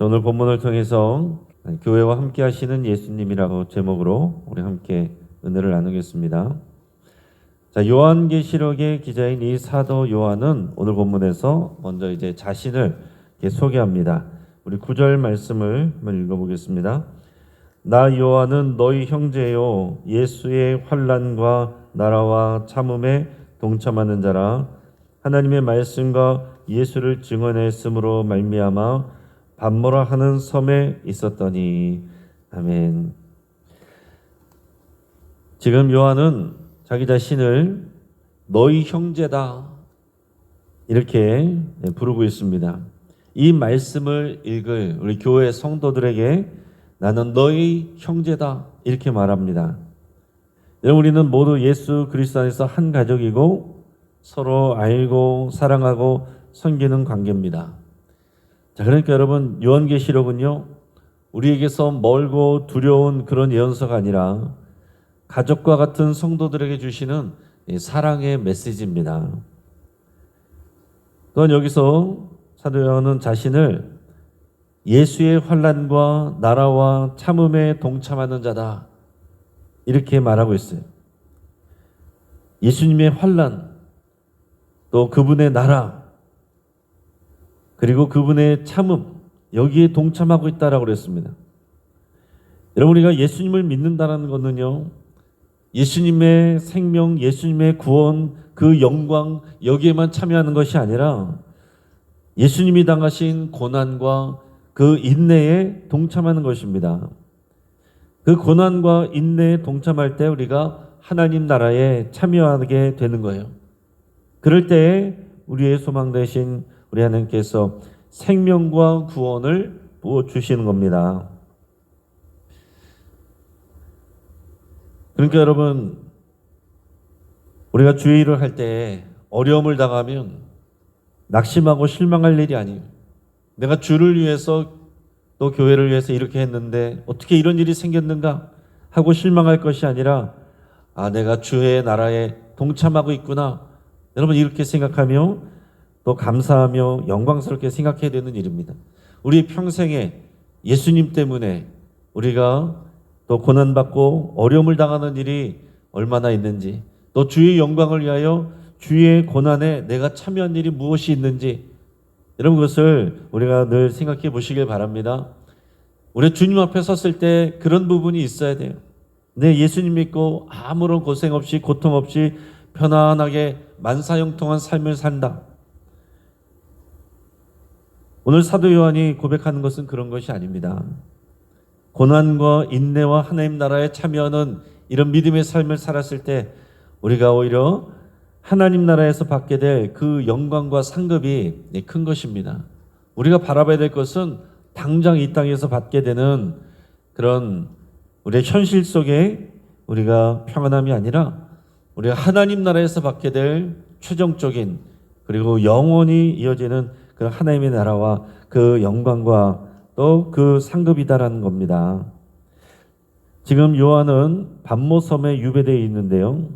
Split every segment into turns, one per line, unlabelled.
오늘 본문을 통해서 교회와 함께 하시는 예수님이라고 제목으로 우리 함께 은혜를 나누겠습니다. 자, 요한계시록의 기자인 이 사도 요한은 오늘 본문에서 먼저 이제 자신을 소개합니다. 우리 9절 말씀을 한번 읽어보겠습니다. 나 요한은 너희 형제요 예수의 환난과 나라와 참음에 동참하는 자라. 하나님의 말씀과 예수를 증언했으므로 말미암아 밤모라 하는 섬에 있었더니. 아멘. 지금 요한은 자기 자신을 너희 형제다 이렇게 부르고 있습니다. 이 말씀을 읽을 우리 교회 성도들에게 나는 너희 형제다 이렇게 말합니다. 여러분, 우리는 모두 예수 그리스도 안에서 한 가족이고 서로 알고 사랑하고 섬기는 관계입니다. 자, 그러니까 여러분, 요한계시록은요 우리에게서 멀고 두려운 그런 예언서가 아니라 가족과 같은 성도들에게 주시는 사랑의 메시지입니다. 또한 여기서 사도 요한은 자신을 예수의 환난과 나라와 참음에 동참하는 자다 이렇게 말하고 있어요. 예수님의 환난, 또 그분의 나라, 그리고 그분의 참음, 여기에 동참하고 있다라고 그랬습니다. 여러분, 우리가 예수님을 믿는다는 것은요 예수님의 생명, 예수님의 구원, 그 영광 여기에만 참여하는 것이 아니라 예수님이 당하신 고난과 그 인내에 동참하는 것입니다. 그 고난과 인내에 동참할 때 우리가 하나님 나라에 참여하게 되는 거예요. 그럴 때에 우리의 소망 되신 우리 하나님께서 생명과 구원을 부어주시는 겁니다. 그러니까 여러분, 우리가 주의 일을 할 때 어려움을 당하면 낙심하고 실망할 일이 아니에요. 내가 주를 위해서 또 교회를 위해서 이렇게 했는데 어떻게 이런 일이 생겼는가 하고 실망할 것이 아니라 내가 주의 나라에 동참하고 있구나. 여러분, 이렇게 생각하며 또 감사하며 영광스럽게 생각해야 되는 일입니다. 우리 평생에 예수님 때문에 우리가 또 고난받고 어려움을 당하는 일이 얼마나 있는지, 또 주의 영광을 위하여 주의 고난에 내가 참여한 일이 무엇이 있는지, 이런 것을 우리가 늘 생각해 보시길 바랍니다. 우리 주님 앞에 섰을 때 그런 부분이 있어야 돼요. 내 예수님 믿고 아무런 고생 없이 고통 없이 편안하게 만사형통한 삶을 산다. 오늘 사도 요한이 고백하는 것은 그런 것이 아닙니다. 고난과 인내와 하나님 나라에 참여하는 이런 믿음의 삶을 살았을 때 우리가 오히려 하나님 나라에서 받게 될 그 영광과 상급이 큰 것입니다. 우리가 바라봐야 될 것은 당장 이 땅에서 받게 되는 그런 우리의 현실 속에 우리가 평안함이 아니라 우리가 하나님 나라에서 받게 될 최종적인 그리고 영원히 이어지는 그 하나님의 나라와 그 영광과 또 그 상급이다라는 겁니다. 지금 요한은 밤모섬에 유배되어 있는데요.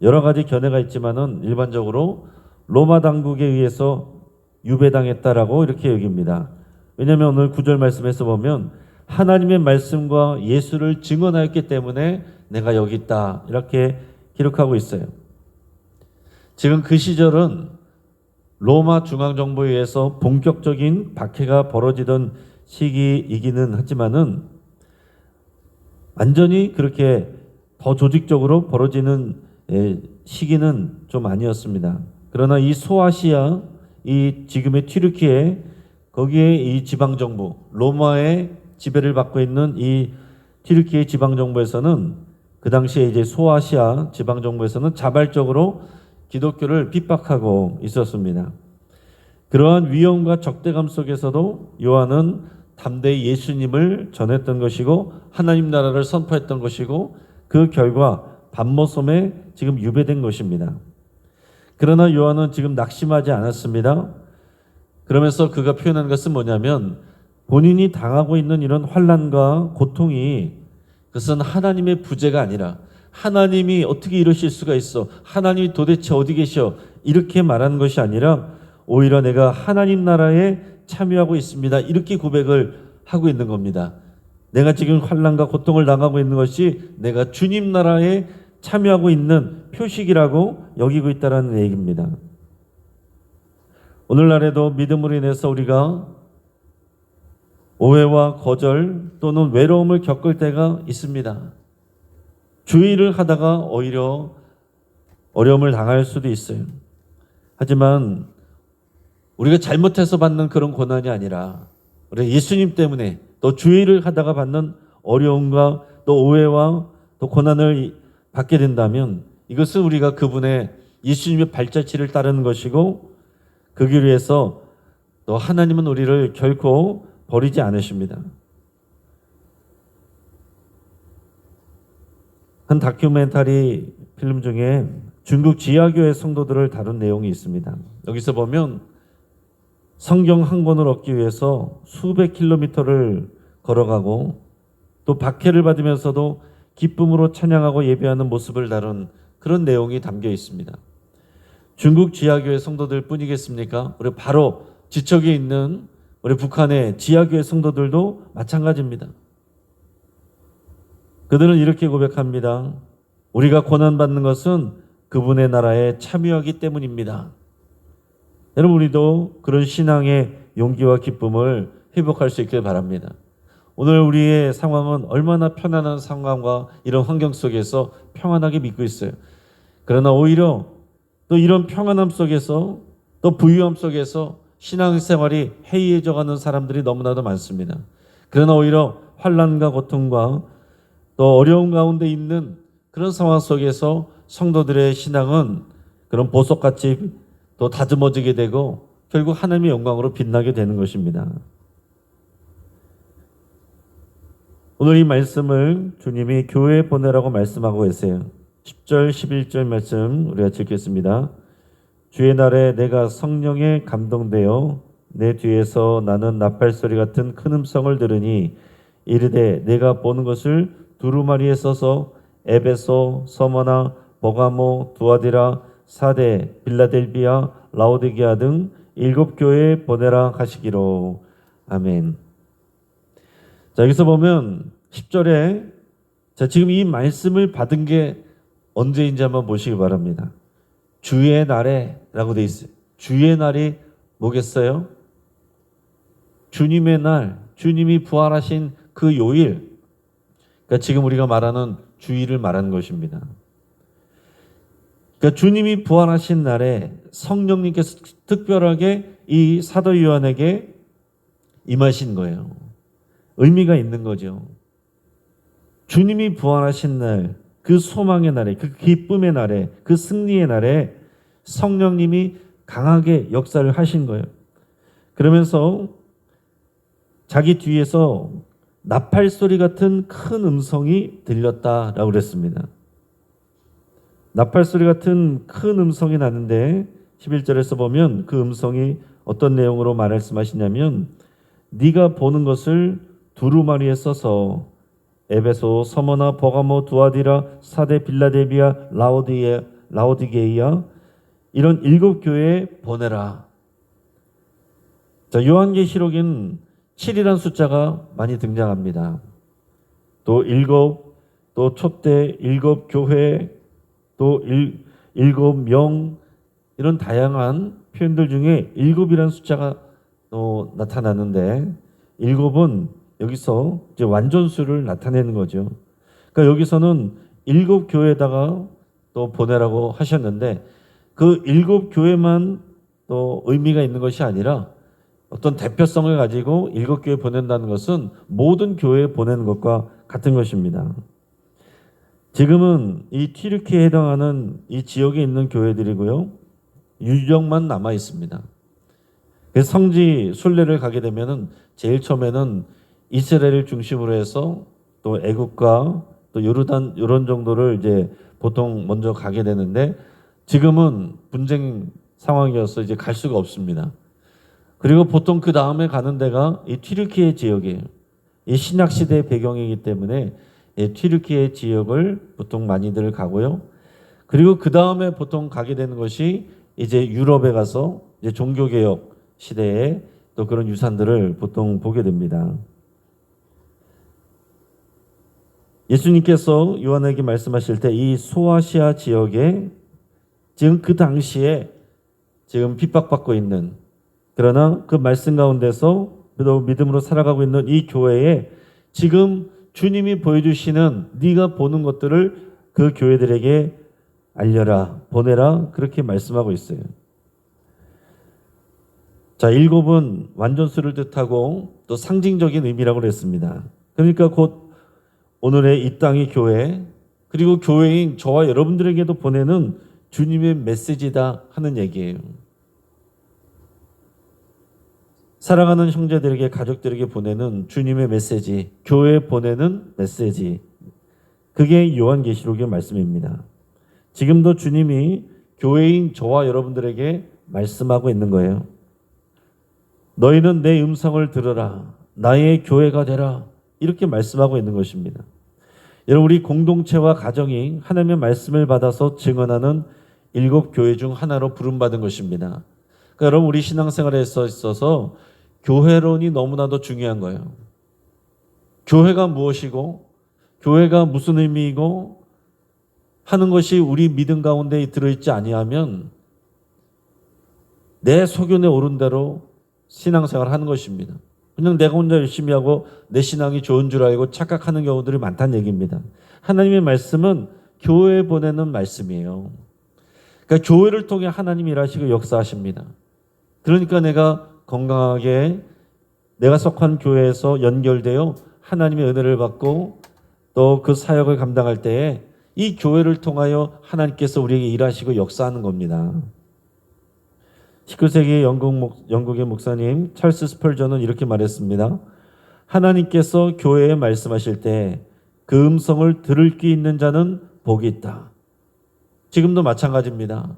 여러 가지 견해가 있지만은 일반적으로 로마 당국에 의해서 유배당했다라고 이렇게 여깁니다. 왜냐하면 오늘 9절 말씀에서 보면 하나님의 말씀과 예수를 증언하였기 때문에 내가 여기 있다 이렇게 기록하고 있어요. 지금 그 시절은 로마 중앙정부에 의해서 본격적인 박해가 벌어지던 시기이기는 하지만은 완전히 그렇게 더 조직적으로 벌어지는 시기는 좀 아니었습니다. 그러나 이 소아시아, 이 지금의 튀르키예, 거기에 이 지방정부, 로마의 지배를 받고 있는 이 튀르키예 지방정부에서는 그 당시에 이제 소아시아 지방정부에서는 자발적으로 기독교를 핍박하고 있었습니다. 그러한 위험과 적대감 속에서도 요한은 담대히 예수님을 전했던 것이고 하나님 나라를 선포했던 것이고 그 결과 밤모섬에 지금 유배된 것입니다. 그러나 요한은 지금 낙심하지 않았습니다. 그러면서 그가 표현한 것은 뭐냐면 본인이 당하고 있는 이런 환난과 고통이 그것은 하나님의 부재가 아니라 하나님이 어떻게 이러실 수가 있어? 하나님이 도대체 어디 계셔? 이렇게 말하는 것이 아니라 오히려 내가 하나님 나라에 참여하고 있습니다. 이렇게 고백을 하고 있는 겁니다. 내가 지금 환난과 고통을 당하고 있는 것이 내가 주님 나라에 참여하고 있는 표식이라고 여기고 있다는 얘기입니다. 오늘날에도 믿음으로 인해서 우리가 오해와 거절 또는 외로움을 겪을 때가 있습니다. 주의를 하다가 오히려 어려움을 당할 수도 있어요. 하지만 우리가 잘못해서 받는 그런 고난이 아니라 우리 예수님 때문에 또 주의를 하다가 받는 어려움과 또 오해와 또 고난을 받게 된다면 이것은 우리가 그분의 예수님의 발자취를 따르는 것이고 그 길 위해서 또 하나님은 우리를 결코 버리지 않으십니다. 한 다큐멘터리 필름 중에 중국 지하교회 성도들을 다룬 내용이 있습니다. 여기서 보면 성경 한 권을 얻기 위해서 수백 킬로미터를 걸어가고 또 박해를 받으면서도 기쁨으로 찬양하고 예배하는 모습을 다룬 그런 내용이 담겨 있습니다. 중국 지하교회 성도들 뿐이겠습니까? 우리 바로 지척에 있는 우리 북한의 지하교회 성도들도 마찬가지입니다. 그들은 이렇게 고백합니다. 우리가 고난받는 것은 그분의 나라에 참여하기 때문입니다. 여러분, 우리도 그런 신앙의 용기와 기쁨을 회복할 수 있길 바랍니다. 오늘 우리의 상황은 얼마나 편안한 상황과 이런 환경 속에서 평안하게 믿고 있어요. 그러나 오히려 또 이런 평안함 속에서 또 부유함 속에서 신앙생활이 해이해져가는 사람들이 너무나도 많습니다. 그러나 오히려 환난과 고통과 또 어려운 가운데 있는 그런 상황 속에서 성도들의 신앙은 그런 보석같이 또 다듬어지게 되고 결국 하나님의 영광으로 빛나게 되는 것입니다. 오늘 이 말씀을 주님이 교회에 보내라고 말씀하고 계세요. 10절 11절 말씀 우리가 읽겠습니다. 주의 날에 내가 성령에 감동되어 내 뒤에서 나는 나팔소리 같은 큰 음성을 들으니 이르되 내가 보는 것을 두루마리에 써서 에베소, 서머나, 버가모, 두아디라, 사데, 빌라델비아, 라오디게아 등 7교회에 보내라 하시기로. 아멘. 자, 여기서 보면 10절에 자, 지금 이 말씀을 받은 게 언제인지 한번 보시기 바랍니다. 주의 날에 라고 되어 있어요. 주의 날이 뭐겠어요? 주님의 날, 주님이 부활하신 그 요일. 그러니까 지금 우리가 말하는 주일을 말하는 것입니다. 그러니까 주님이 부활하신 날에 성령님께서 특별하게 이 사도 요한에게 임하신 거예요. 의미가 있는 거죠. 주님이 부활하신 날, 그 소망의 날에, 그 기쁨의 날에, 그 승리의 날에 성령님이 강하게 역사를 하신 거예요. 그러면서 자기 뒤에서 나팔 소리 같은 큰 음성이 들렸다라고 그랬습니다. 나팔 소리 같은 큰 음성이 나는데 11절에서 보면 그 음성이 어떤 내용으로 말씀하시냐면 네가 보는 것을 두루마리에 써서 에베소, 서머나, 버가모, 두아디라, 사데, 빌라델비아, 라오디게이아 이런 7교회에 보내라. 자, 요한계시록엔 7이라는 숫자가 많이 등장합니다. 또 7, 또 촛대, 7교회, 또 7명 이런 다양한 표현들 중에 7이라는 숫자가 또 나타나는데 7은 여기서 이제 완전수를 나타내는 거죠. 그러니까 여기서는 7교회에다가 또 보내라고 하셨는데 그 7교회만 또 의미가 있는 것이 아니라 어떤 대표성을 가지고 7교회 보낸다는 것은 모든 교회에 보내는 것과 같은 것입니다. 지금은 이 튀르키예에 해당하는 이 지역에 있는 교회들이고요. 유적만 남아 있습니다. 그래서 성지 순례를 가게 되면은 제일 처음에는 이스라엘을 중심으로 해서 또 애국과 또 요르단 이런 정도를 이제 보통 먼저 가게 되는데 지금은 분쟁 상황이어서 이제 갈 수가 없습니다. 그리고 보통 그 다음에 가는 데가 이 튀르키예 지역이에요. 이 신약 시대의 배경이기 때문에 이 튀르키예 지역을 보통 많이들 가고요. 그리고 그 다음에 보통 가게 되는 것이 이제 유럽에 가서 이제 종교개혁 시대에 또 그런 유산들을 보통 보게 됩니다. 예수님께서 요한에게 말씀하실 때 이 소아시아 지역에 지금 그 당시에 지금 핍박받고 있는, 그러나 그 말씀 가운데서 또 믿음으로 살아가고 있는 이 교회에 지금 주님이 보여주시는 네가 보는 것들을 그 교회들에게 알려라, 보내라, 그렇게 말씀하고 있어요. 자, 7은 완전수를 뜻하고 또 상징적인 의미라고 그랬습니다. 그러니까 곧 오늘의 이 땅의 교회, 그리고 교회인 저와 여러분들에게도 보내는 주님의 메시지다 하는 얘기예요. 사랑하는 형제들에게, 가족들에게 보내는 주님의 메시지, 교회에 보내는 메시지, 그게 요한계시록의 말씀입니다. 지금도 주님이 교회인 저와 여러분들에게 말씀하고 있는 거예요. 너희는 내 음성을 들으라, 나의 교회가 되라, 이렇게 말씀하고 있는 것입니다. 여러분, 우리 공동체와 가정이 하나님의 말씀을 받아서 증언하는 7교회 중 하나로 부름받은 것입니다. 그러니까 여러분, 우리 신앙생활에 있어서 교회론이 너무나도 중요한 거예요. 교회가 무엇이고 교회가 무슨 의미이고 하는 것이 우리 믿음 가운데 들어있지 아니하면 내 소견에 오른 대로 신앙생활을 하는 것입니다. 그냥 내가 혼자 열심히 하고 내 신앙이 좋은 줄 알고 착각하는 경우들이 많다는 얘기입니다. 하나님의 말씀은 교회에 보내는 말씀이에요. 그러니까 교회를 통해 하나님이 일하시고 역사하십니다. 그러니까 내가 건강하게 내가 속한 교회에서 연결되어 하나님의 은혜를 받고 또 그 사역을 감당할 때에 이 교회를 통하여 하나님께서 우리에게 일하시고 역사하는 겁니다. 19세기 영국의 목사님 찰스 스펄전은 이렇게 말했습니다. 하나님께서 교회에 말씀하실 때 그 음성을 들을 귀 있는 자는 복이 있다. 지금도 마찬가지입니다.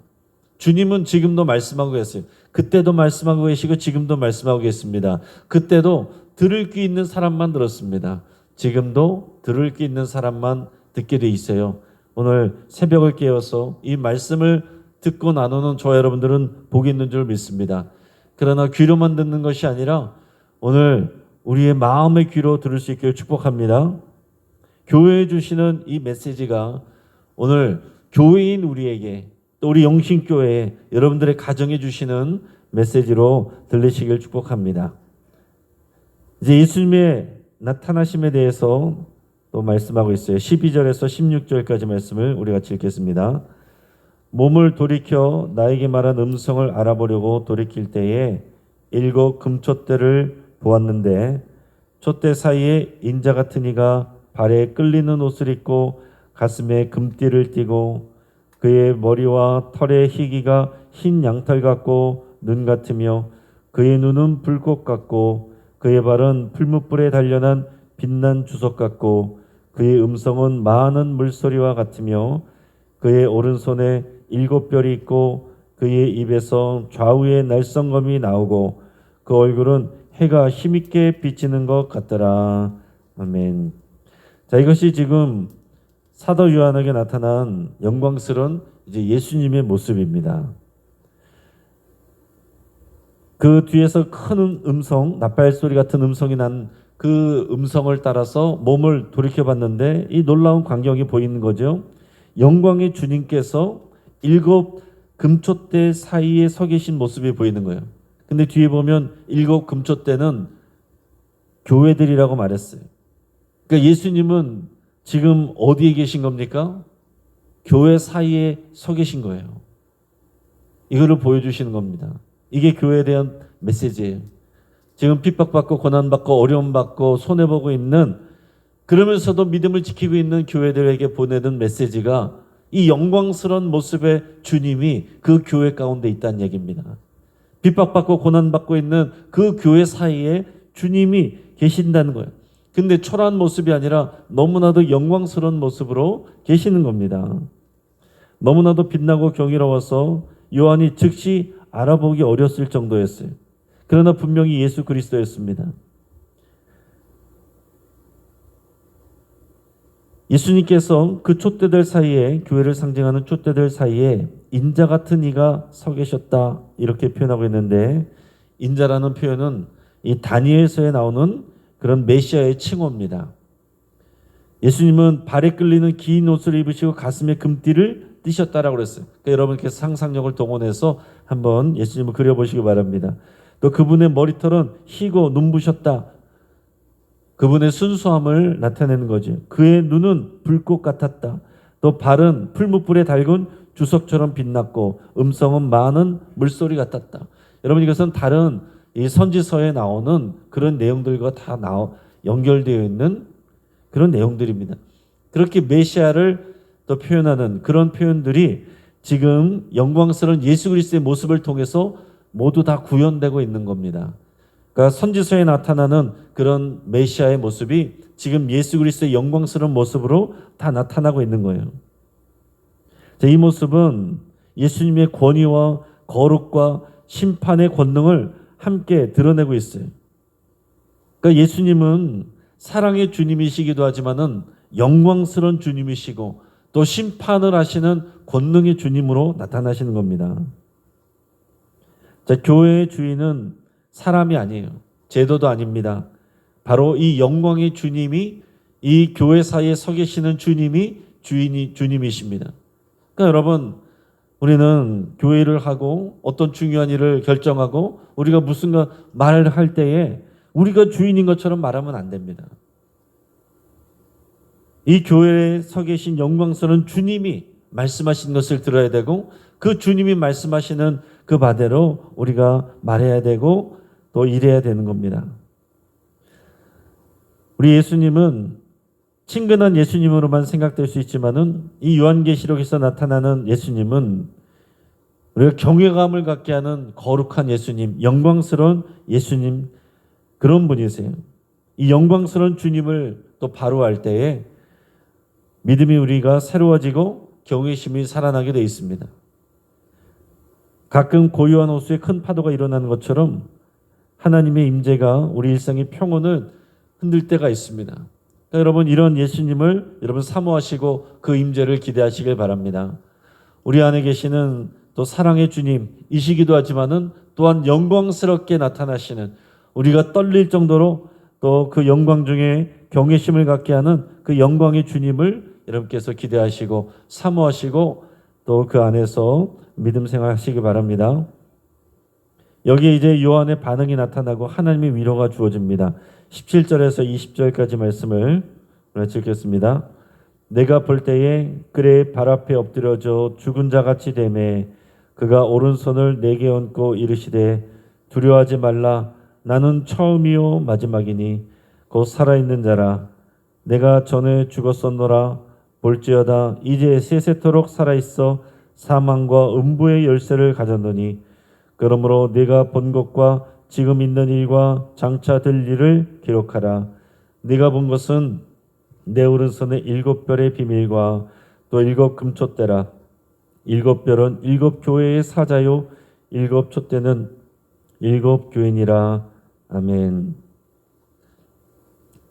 주님은 지금도 말씀하고 계세요. 그때도 말씀하고 계시고 지금도 말씀하고 계십니다. 그때도 들을 귀 있는 사람만 들었습니다. 지금도 들을 귀 있는 사람만 듣게 돼 있어요. 오늘 새벽을 깨워서 이 말씀을 듣고 나누는 저와 여러분들은 복이 있는 줄 믿습니다. 그러나 귀로만 듣는 것이 아니라 오늘 우리의 마음의 귀로 들을 수 있기를 축복합니다. 교회에 주시는 이 메시지가 오늘 교회인 우리에게 또 우리 영신교회 여러분들의 가정에 주시는 메시지로 들리시길 축복합니다. 이제 예수님의 나타나심에 대해서 또 말씀하고 있어요. 12절에서 16절까지 말씀을 우리 같이 읽겠습니다. 몸을 돌이켜 나에게 말한 음성을 알아보려고 돌이킬 때에 7 금촛대를 보았는데 촛대 사이에 인자 같은 이가 발에 끌리는 옷을 입고 가슴에 금띠를 띠고 그의 머리와 털의 희기가 흰 양털 같고 눈 같으며 그의 눈은 불꽃 같고 그의 발은 풀무불에 단련한 빛난 주석 같고 그의 음성은 많은 물소리와 같으며 그의 오른손에 7별이 있고 그의 입에서 좌우의 날성검이 나오고 그 얼굴은 해가 힘있게 비치는 것 같더라. 아멘. 자, 이것이 지금 사도 요한에게 나타난 영광스러운 이제 예수님의 모습입니다. 그 뒤에서 큰 음성, 나팔소리 같은 음성이 난 그 음성을 따라서 몸을 돌이켜봤는데 이 놀라운 광경이 보이는 거죠. 영광의 주님께서 7 금촛대 사이에 서 계신 모습이 보이는 거예요. 근데 뒤에 보면 7 금촛대는 교회들이라고 말했어요. 그러니까 예수님은 지금 어디에 계신 겁니까? 교회 사이에 서 계신 거예요. 이거를 보여주시는 겁니다. 이게 교회에 대한 메시지예요. 지금 핍박받고 고난받고 어려움받고 손해보고 있는, 그러면서도 믿음을 지키고 있는 교회들에게 보내는 메시지가 이 영광스러운 모습의 주님이 그 교회 가운데 있다는 얘기입니다. 핍박받고 고난받고 있는 그 교회 사이에 주님이 계신다는 거예요. 근데 초라한 모습이 아니라 너무나도 영광스러운 모습으로 계시는 겁니다. 너무나도 빛나고 경이로워서 요한이 즉시 알아보기 어렸을 정도였어요. 그러나 분명히 예수 그리스도였습니다. 예수님께서 그 촛대들 사이에, 교회를 상징하는 촛대들 사이에 인자 같은 이가 서 계셨다 이렇게 표현하고 있는데, 인자라는 표현은 이 다니엘서에 나오는 그런 메시아의 칭호입니다. 예수님은 발에 끌리는 긴 옷을 입으시고 가슴에 금띠를 띠셨다라고 그랬어요. 그러니까 여러분께 상상력을 동원해서 한번 예수님을 그려보시기 바랍니다. 또 그분의 머리털은 희고 눈부셨다. 그분의 순수함을 나타내는 거죠. 그의 눈은 불꽃 같았다. 또 발은 풀무불에 달군 주석처럼 빛났고 음성은 많은 물소리 같았다. 여러분 이것은 다른 이 선지서에 나오는 그런 내용들과 다 연결되어 있는 그런 내용들입니다. 그렇게 메시아를 또 표현하는 그런 표현들이 지금 영광스러운 예수 그리스도의 모습을 통해서 모두 다 구현되고 있는 겁니다. 그러니까 선지서에 나타나는 그런 메시아의 모습이 지금 예수 그리스도의 영광스러운 모습으로 다 나타나고 있는 거예요. 이 모습은 예수님의 권위와 거룩과 심판의 권능을 함께 드러내고 있어요. 그러니까 예수님은 사랑의 주님이시기도 하지만은 영광스러운 주님이시고 또 심판을 하시는 권능의 주님으로 나타나시는 겁니다. 자, 교회의 주인은 사람이 아니에요. 제도도 아닙니다. 바로 이 영광의 주님이 이 교회 사이에 서 계시는 주님이 주님이십니다. 그러니까 여러분 우리는 교회를 하고 어떤 중요한 일을 결정하고 우리가 무슨 말을 할 때에 우리가 주인인 것처럼 말하면 안 됩니다. 이 교회에 서 계신 영광스러운 주님이 말씀하신 것을 들어야 되고 그 주님이 말씀하시는 그 바대로 우리가 말해야 되고 또 일해야 되는 겁니다. 우리 예수님은 친근한 예수님으로만 생각될 수 있지만은 이 요한계시록에서 나타나는 예수님은 우리가 경외감을 갖게 하는 거룩한 예수님, 영광스러운 예수님 그런 분이세요. 이 영광스러운 주님을 또 바로 알 때에 믿음이 우리가 새로워지고 경외심이 살아나게 되어 있습니다. 가끔 고요한 호수에 큰 파도가 일어나는 것처럼 하나님의 임재가 우리 일상의 평온을 흔들 때가 있습니다. 그러니까 여러분 이런 예수님을 여러분 사모하시고 그 임재를 기대하시길 바랍니다. 우리 안에 계시는 또 사랑의 주님이시기도 하지만은 또한 영광스럽게 나타나시는 우리가 떨릴 정도로 또 그 영광 중에 경외심을 갖게 하는 그 영광의 주님을 여러분께서 기대하시고 사모하시고 또 그 안에서 믿음 생활하시기 바랍니다. 여기에 이제 요한의 반응이 나타나고 하나님의 위로가 주어집니다. 17절에서 20절까지 말씀을 읽겠습니다. 내가 볼 때에 그의 발 앞에 엎드려져 죽은 자같이 되매 그가 오른손을 내게 얹고 이르시되 두려워하지 말라 나는 처음이요 마지막이니 곧 살아있는 자라 내가 전에 죽었었노라 볼지어다 이제 세세토록 살아있어 사망과 음부의 열쇠를 가졌노니 그러므로 네가 본 것과 지금 있는 일과 장차 될 일을 기록하라. 네가 본 것은 내 오른손의 7별의 비밀과 또 7 금촛대라. 7별은 7 교회의 사자요 7 촛대는 7 교인이라. 아멘.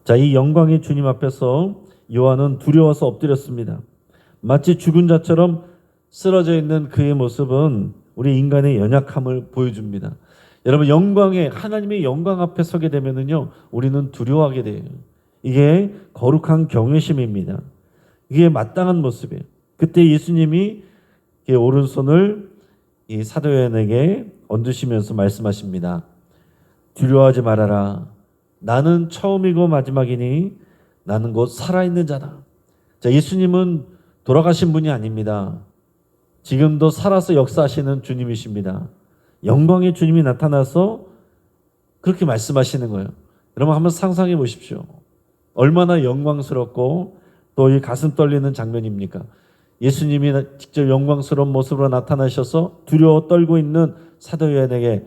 자, 이 영광의 주님 앞에서 요한은 두려워서 엎드렸습니다. 마치 죽은 자처럼 쓰러져 있는 그의 모습은 우리 인간의 연약함을 보여줍니다. 여러분 하나님의 영광 앞에 서게 되면은요 우리는 두려워하게 돼요. 이게 거룩한 경외심입니다. 이게 마땅한 모습이에요. 그때 예수님이 오른손을 이 사도 요한에게 얹으시면서 말씀하십니다. 두려워하지 말아라. 나는 처음이고 마지막이니 나는 곧 살아있는 자다. 자, 예수님은 돌아가신 분이 아닙니다. 지금도 살아서 역사하시는 주님이십니다. 영광의 주님이 나타나서 그렇게 말씀하시는 거예요. 여러분 한번 상상해 보십시오. 얼마나 영광스럽고 또 이 가슴 떨리는 장면입니까? 예수님이 직접 영광스러운 모습으로 나타나셔서 두려워 떨고 있는 사도 요한에게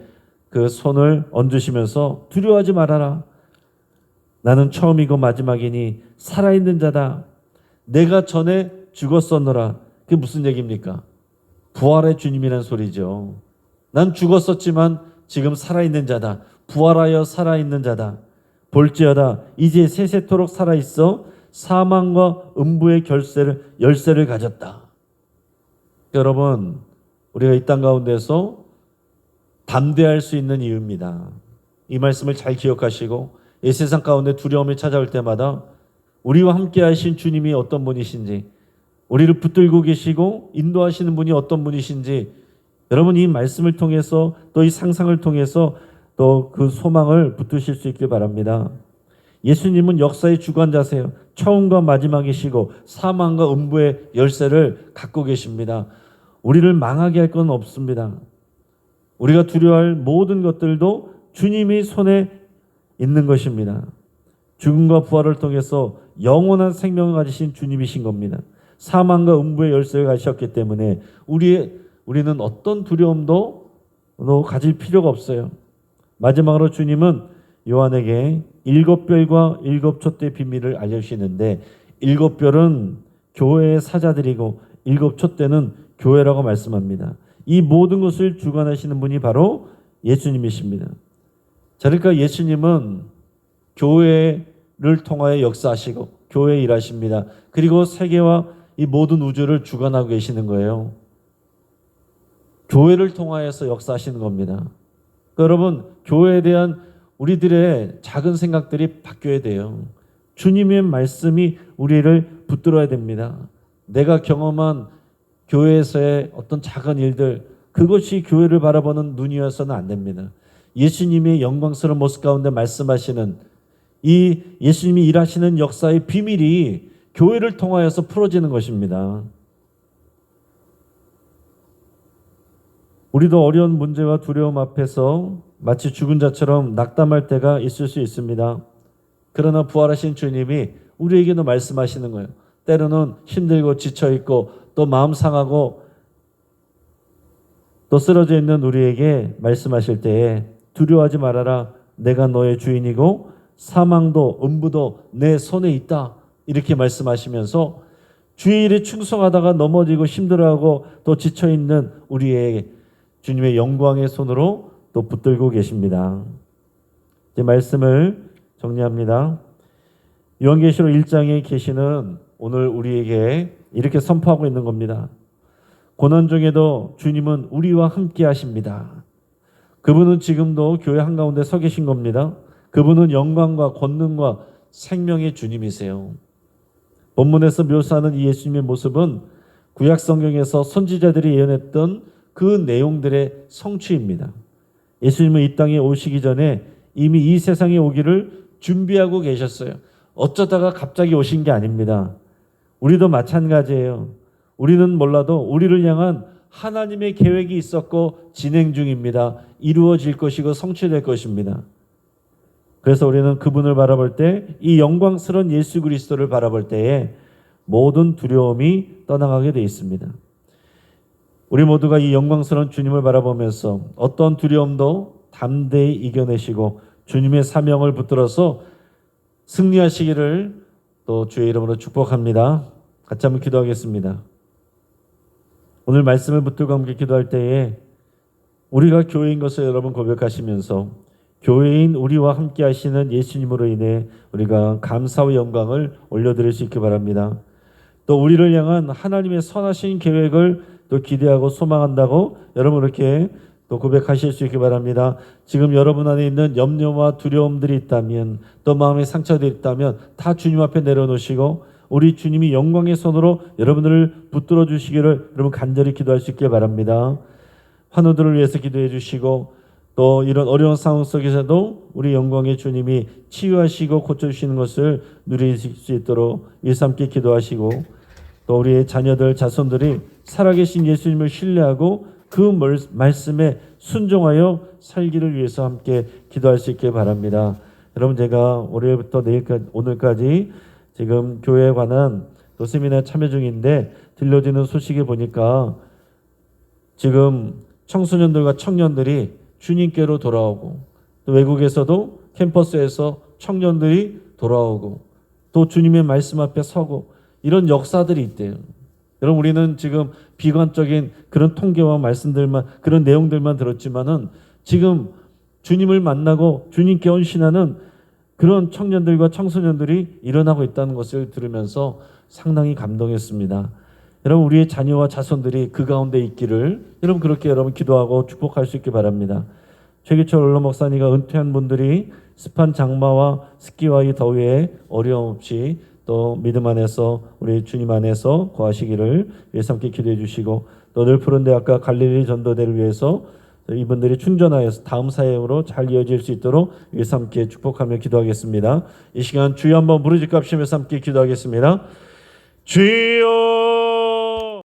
그 손을 얹으시면서 두려워하지 말아라. 나는 처음이고 마지막이니 살아있는 자다. 내가 전에 죽었었노라. 그게 무슨 얘기입니까? 부활의 주님이라는 소리죠. 난 죽었었지만 지금 살아있는 자다. 부활하여 살아있는 자다. 볼지어다 이제 세세토록 살아있어 사망과 음부의 열쇠를 가졌다. 여러분 우리가 이 땅 가운데서 담대할 수 있는 이유입니다. 이 말씀을 잘 기억하시고 이 세상 가운데 두려움이 찾아올 때마다 우리와 함께 하신 주님이 어떤 분이신지, 우리를 붙들고 계시고 인도하시는 분이 어떤 분이신지, 여러분 이 말씀을 통해서 또 이 상상을 통해서 또 그 소망을 붙드실 수 있길 바랍니다. 예수님은 역사의 주관자세요. 처음과 마지막이시고 사망과 음부의 열쇠를 갖고 계십니다. 우리를 망하게 할 건 없습니다. 우리가 두려워할 모든 것들도 주님이 손에 있는 것입니다. 죽음과 부활을 통해서 영원한 생명을 가지신 주님이신 겁니다. 사망과 음부의 열쇠를 가지셨기 때문에 우리는 어떤 두려움도 가질 필요가 없어요. 마지막으로 주님은 요한에게 7별과 7촛대의 비밀을 알려주시는데, 7별은 교회의 사자들이고 7촛대는 교회라고 말씀합니다. 이 모든 것을 주관하시는 분이 바로 예수님이십니다. 자, 그러니까 예수님은 교회를 통하여 역사하시고 교회에 일하십니다. 그리고 세계와 이 모든 우주를 주관하고 계시는 거예요. 교회를 통하여서 역사하시는 겁니다. 그러니까 여러분, 교회에 대한 우리들의 작은 생각들이 바뀌어야 돼요. 주님의 말씀이 우리를 붙들어야 됩니다. 내가 경험한 교회에서의 어떤 작은 일들, 그것이 교회를 바라보는 눈이어서는 안 됩니다. 예수님의 영광스러운 모습 가운데 말씀하시는 이 예수님이 일하시는 역사의 비밀이 교회를 통하여서 풀어지는 것입니다. 우리도 어려운 문제와 두려움 앞에서 마치 죽은 자처럼 낙담할 때가 있을 수 있습니다. 그러나 부활하신 주님이 우리에게도 말씀하시는 거예요. 때로는 힘들고 지쳐있고 또 마음 상하고 또 쓰러져 있는 우리에게 말씀하실 때에 두려워하지 말아라. 내가 너의 주인이고 사망도 음부도 내 손에 있다. 이렇게 말씀하시면서 주의 일에 충성하다가 넘어지고 힘들어하고 또 지쳐있는 우리에게 주님의 영광의 손으로 또 붙들고 계십니다. 이제 말씀을 정리합니다. 요한계시록 1장에 계시는 오늘 우리에게 이렇게 선포하고 있는 겁니다. 고난 중에도 주님은 우리와 함께 하십니다. 그분은 지금도 교회 한가운데 서 계신 겁니다. 그분은 영광과 권능과 생명의 주님이세요. 본문에서 묘사하는 이 예수님의 모습은 구약 성경에서 선지자들이 예언했던 그 내용들의 성취입니다. 예수님은 이 땅에 오시기 전에 이미 이 세상에 오기를 준비하고 계셨어요. 어쩌다가 갑자기 오신 게 아닙니다. 우리도 마찬가지예요. 우리는 몰라도 우리를 향한 하나님의 계획이 있었고 진행 중입니다. 이루어질 것이고 성취될 것입니다. 그래서 우리는 그분을 바라볼 때, 이 영광스러운 예수 그리스도를 바라볼 때에 모든 두려움이 떠나가게 되어 있습니다. 우리 모두가 이 영광스러운 주님을 바라보면서 어떤 두려움도 담대히 이겨내시고 주님의 사명을 붙들어서 승리하시기를 또 주의 이름으로 축복합니다. 같이 한번 기도하겠습니다. 오늘 말씀을 붙들고 함께 기도할 때에 우리가 교회인 것을 여러분 고백하시면서 교회인 우리와 함께 하시는 예수님으로 인해 우리가 감사와 영광을 올려드릴 수 있기 바랍니다. 또 우리를 향한 하나님의 선하신 계획을 또 기대하고 소망한다고 여러분 이렇게 또 고백하실 수 있기 바랍니다. 지금 여러분 안에 있는 염려와 두려움들이 있다면, 또 마음의 상처들이 있다면 다 주님 앞에 내려놓으시고 우리 주님이 영광의 손으로 여러분들을 붙들어 주시기를 여러분 간절히 기도할 수 있길 바랍니다. 환우들을 위해서 기도해 주시고 또 이런 어려운 상황 속에서도 우리 영광의 주님이 치유하시고 고쳐주시는 것을 누릴 수 있도록 일삼게 기도하시고, 또 우리의 자녀들 자손들이 살아계신 예수님을 신뢰하고 그 말씀에 순종하여 살기를 위해서 함께 기도할 수 있길 바랍니다. 여러분, 제가 월요일부터 오늘까지 지금 교회에 관한 또 세미나에 참여 중인데 들려지는 소식을 보니까 지금 청소년들과 청년들이 주님께로 돌아오고, 또 외국에서도 캠퍼스에서 청년들이 돌아오고 또 주님의 말씀 앞에 서고 이런 역사들이 있대요. 여러분, 우리는 지금 비관적인 그런 통계와 말씀들만, 그런 내용들만 들었지만은 지금 주님을 만나고 주님께 헌신하는 그런 청년들과 청소년들이 일어나고 있다는 것을 들으면서 상당히 감동했습니다. 여러분 우리의 자녀와 자손들이 그 가운데 있기를 여러분 그렇게 여러분 기도하고 축복할 수 있기 바랍니다. 최기철 원로 목사님과 은퇴한 분들이 습한 장마와 습기와 이 더위에 어려움 없이 또 믿음 안에서 우리 주님 안에서 거하시기를 위해서 함께 기도해 주시고, 또 늘 푸른 대학과 갈릴리 전도대를 위해서 이분들이 충전하여서 다음 사역으로 잘 이어질 수 있도록 위해서 함께 축복하며 기도하겠습니다. 이 시간 주여 한번 부르짖고 합심해서 함께 기도하겠습니다. 주여